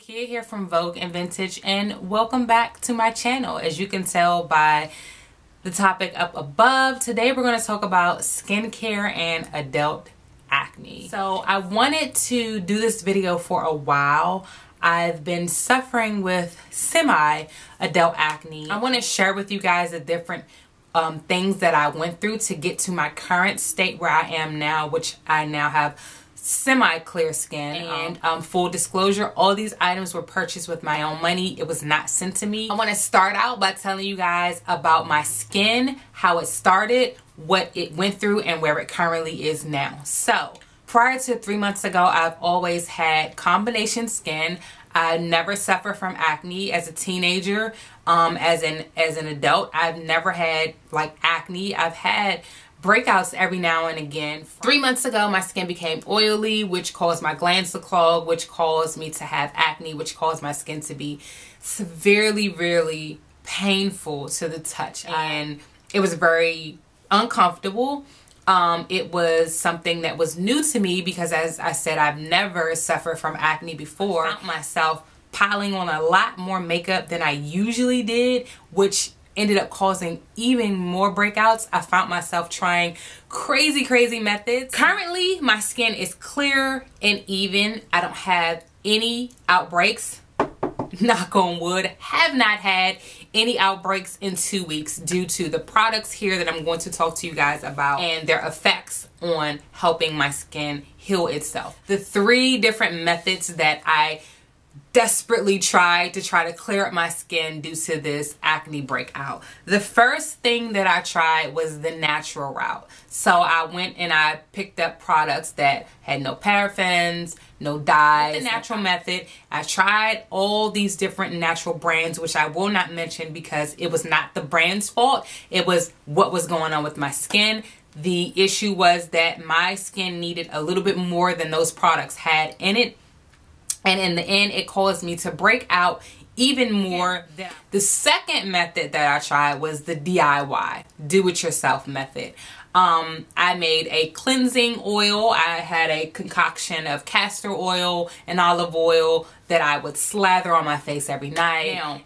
Nakia here from Vogueandvintage, and welcome back to my channel. As you can tell by the topic up above, today we're going to talk about skincare and adult acne. So I wanted to do this video for a while. I've been suffering with semi-adult acne. I want to share with you guys the different things that I went through to get to my current state where I am now, which I now have semi-clear skin. And full disclosure, all these items were purchased with my own money. It was not sent to me. I want to start out by telling you guys about my skin, how it started, what it went through, and where it currently is now. So prior to 3 months ago, I've always had combination skin. I never suffered from acne as a teenager. As an adult, I've never had like acne. I've had breakouts every now and again. 3 months ago, my skin became oily, which caused my glands to clog, which caused me to have acne, which caused my skin to be severely, really painful to the touch. And it was very uncomfortable. It was something that was new to me because, as I said, I've never suffered from acne before. I found myself piling on a lot more makeup than I usually did, which ended up causing even more breakouts. I found myself trying crazy methods. Currently, my skin is clear and even. I don't have any outbreaks. Knock on wood. Have not had any outbreaks in 2 weeks due to the products here that I'm going to talk to you guys about and their effects on helping my skin heal itself. The 3 different methods that I desperately tried to clear up my skin due to this acne breakout. The first thing that I tried was the natural route. So I went and I picked up products that had no parabens, no dyes. The natural method. I tried all these different natural brands, which I will not mention because it was not the brand's fault. It was what was going on with my skin. The issue was that my skin needed a little bit more than those products had in it. And in the end, it caused me to break out even more. The second method that I tried was the DIY, do-it-yourself method. I made a cleansing oil. I had a concoction of castor oil and olive oil that I would slather on my face every night. Now,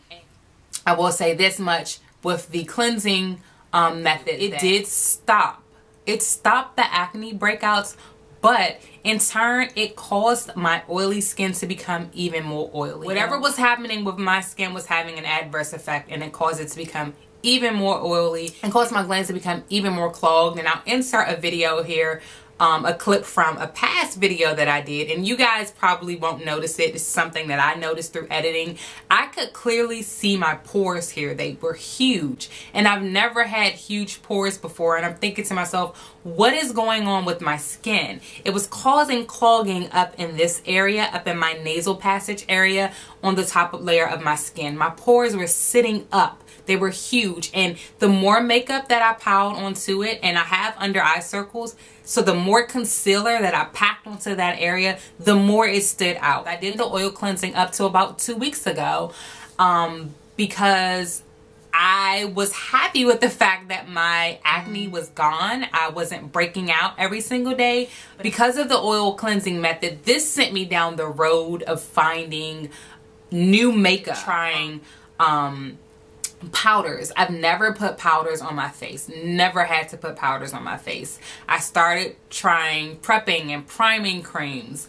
I will say this much with the cleansing method. It did stop. It stopped the acne breakouts, but in turn, it caused my oily skin to become even more oily. Whatever was happening with my skin was having an adverse effect, and it caused it to become even more oily and caused my glands to become even more clogged. And I'll insert a video here, a clip from a past video that I did, and you guys probably won't notice it. It's something that I noticed through editing. I could clearly see my pores here. They were huge, and I've never had huge pores before, and I'm thinking to myself, what is going on with my skin? It was causing clogging up in this area, up in my nasal passage area on the top layer of my skin. My pores were sitting up. They were huge, and the more makeup that I piled onto it, and I have under eye circles, so the more concealer that I packed onto that area, the more it stood out. I did the oil cleansing up to about 2 weeks ago because I was happy with the fact that my acne was gone. I wasn't breaking out every single day. Because of the oil cleansing method, this sent me down the road of finding new makeup, trying powders. I've never put powders on my face. Never had to put powders on my face. I started trying prepping and priming creams.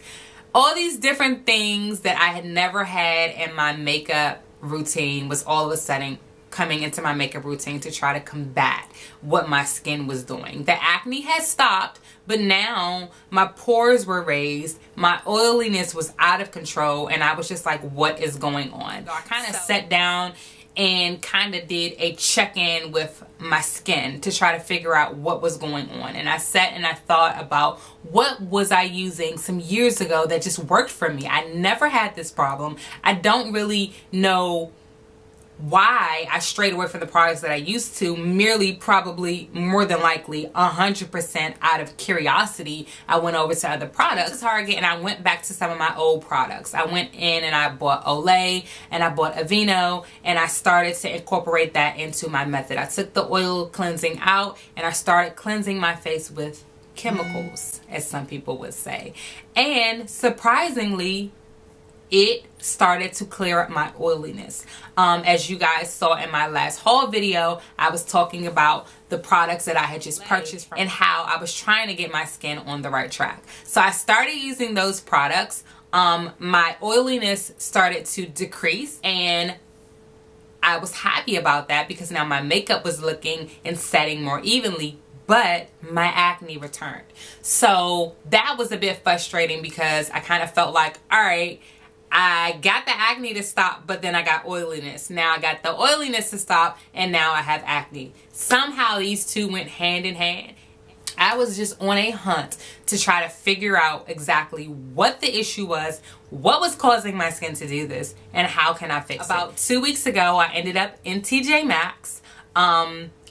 All these different things that I had never had in my makeup routine was all of a sudden coming into my makeup routine to try to combat what my skin was doing. The acne had stopped, but now my pores were raised. My oiliness was out of control, and I was just like, what is going on? So I kind of sat down and kind of did a check-in with my skin to try to figure out what was going on. And I sat and I thought about what was I using some years ago that just worked for me. I never had this problem. I don't really know why I strayed away from the products that I used to, merely probably more than likely 100% out of curiosity. I went over to other products to Target and I went back to some of my old products. I went in and I bought Olay and I bought Aveeno, and I started to incorporate that into my method. I took the oil cleansing out and I started cleansing my face with chemicals, as some people would say. And surprisingly, it started to clear up my oiliness. As you guys saw in my last haul video, I was talking about the products that I had just purchased and how I was trying to get my skin on the right track. So I started using those products. My oiliness started to decrease, and I was happy about that because now my makeup was looking and setting more evenly, but my acne returned. So that was a bit frustrating because I kind of felt like, all right, I got the acne to stop, but then I got oiliness. Now I got the oiliness to stop, and now I have acne. Somehow these two went hand in hand. I was just on a hunt to try to figure out exactly what the issue was, what was causing my skin to do this, and how can I fix it. About 2 weeks ago, I ended up in TJ Maxx.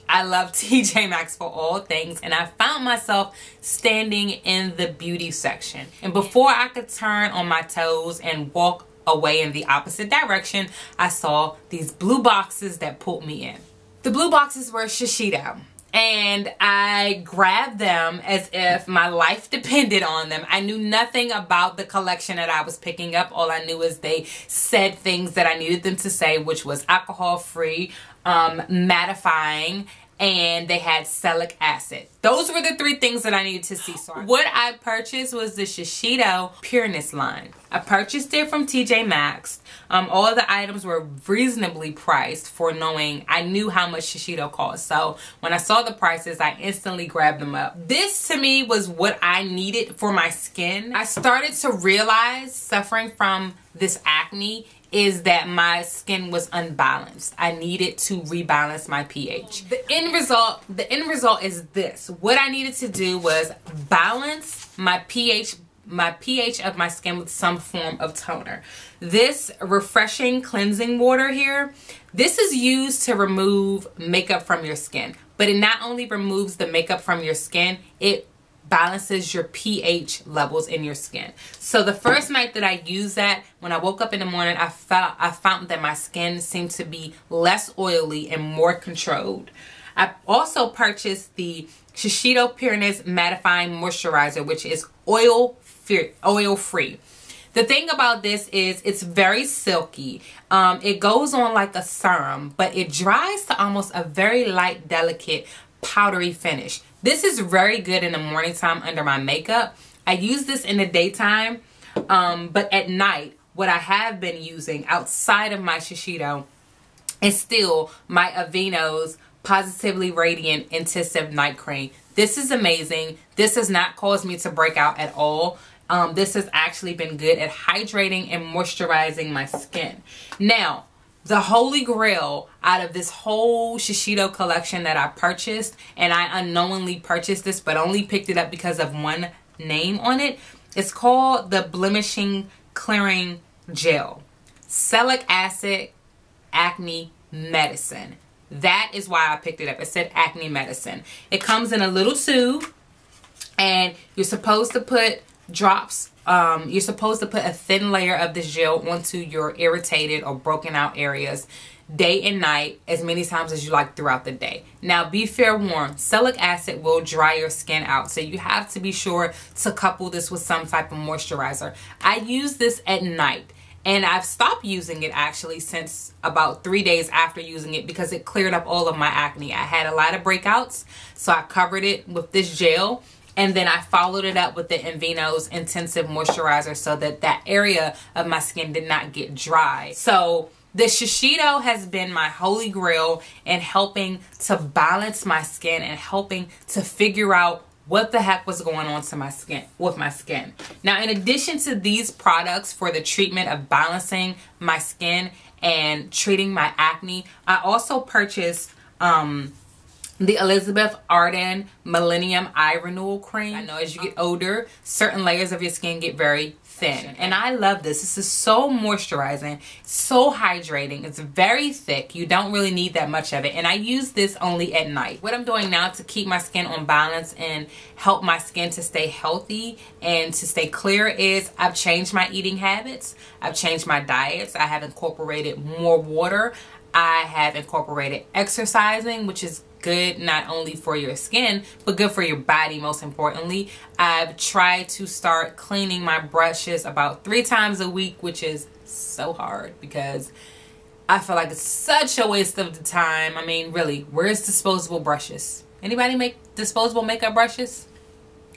I love TJ Maxx for all things, and I found myself standing in the beauty section. And before I could turn on my toes and walk away in the opposite direction, I saw these blue boxes that pulled me in. The blue boxes were Shisedo, and I grabbed them as if my life depended on them. I knew nothing about the collection that I was picking up. All I knew is they said things that I needed them to say, which was alcohol-free, mattifying, and they had salicylic acid. Those were the three things that I needed to see. So what I purchased was the Shisedo Purness line. I purchased it from TJ Maxx. All of the items were reasonably priced for knowing I knew how much Shisedo cost. So when I saw the prices, I instantly grabbed them up. This to me was what I needed for my skin. I started to realize, suffering from this acne, is that my skin was unbalanced. I needed to rebalance my pH. The end result is this. What I needed to do was balance my pH of my skin with some form of toner. This refreshing cleansing water here, this is used to remove makeup from your skin. But it not only removes the makeup from your skin, it balances your pH levels in your skin. So the first night that I used that, when I woke up in the morning, I found that my skin seemed to be less oily and more controlled. I also purchased the Shisedo Purness Mattifying Moisturizer, which is oil-free. The thing about this is it's very silky. It goes on like a serum, but it dries to almost a very light, delicate, powdery finish. This is very good in the morning time under my makeup. I use this in the daytime, but at night, what I have been using outside of my Shisedo is still my Aveeno's Positively Radiant Intensive Night Cream. This is amazing. This has not caused me to break out at all. This has actually been good at hydrating and moisturizing my skin. Now, the holy grail out of this whole Shisedo collection that I purchased, and I unknowingly purchased this but only picked it up because of one name on it, it's called the Blemishing Clearing Gel. Salicylic acid acne medicine. That is why I picked it up. It said acne medicine. It comes in a little tube, and you're supposed to put drops. You're supposed to put a thin layer of this gel onto your irritated or broken out areas day and night, as many times as you like throughout the day. Now, be fair warned, salicylic acid will dry your skin out, so you have to be sure to couple this with some type of moisturizer. I use this at night, and I've stopped using it actually since about 3 days after using it because it cleared up all of my acne. I had a lot of breakouts, so I covered it with this gel. And then I followed it up with the Aveeno's Intensive Moisturizer so that that area of my skin did not get dry. So the Shisedo has been my holy grail in helping to balance my skin and helping to figure out what the heck was going on to my skin, with my skin. Now, in addition to these products for the treatment of balancing my skin and treating my acne, I also purchased the Elizabeth Arden Millennium Eye Renewal Cream. I know as you get older, certain layers of your skin get very thin. And I love this. This is so moisturizing, so hydrating. It's very thick. You don't really need that much of it. And I use this only at night. What I'm doing now to keep my skin on balance and help my skin to stay healthy and to stay clear is I've changed my eating habits. I've changed my diets. I have incorporated more water. I have incorporated exercising, which is good not only for your skin, but good for your body most importantly. I've tried to start cleaning my brushes about 3 times a week, which is so hard because I feel like it's such a waste of the time. I mean, really, where's disposable brushes? Anybody make disposable makeup brushes?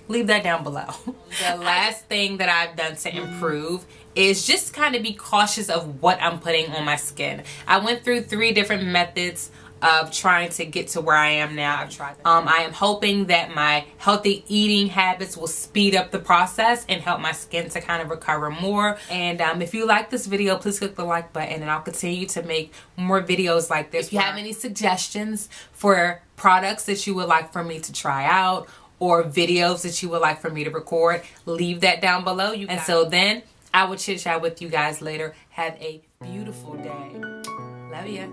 Leave that down below. The last thing that I've done to improve is just kind of be cautious of what I'm putting on my skin. I went through 3 different methods of trying to get to where I am now. I've tried them. I am hoping that my healthy eating habits will speed up the process and help my skin to kind of recover more. And if you like this video, please click the like button and I'll continue to make more videos like this. If you have any suggestions for products that you would like for me to try out or videos that you would like for me to record, leave that down below. Until then, I will chit chat with you guys later. Have a beautiful day. Love ya.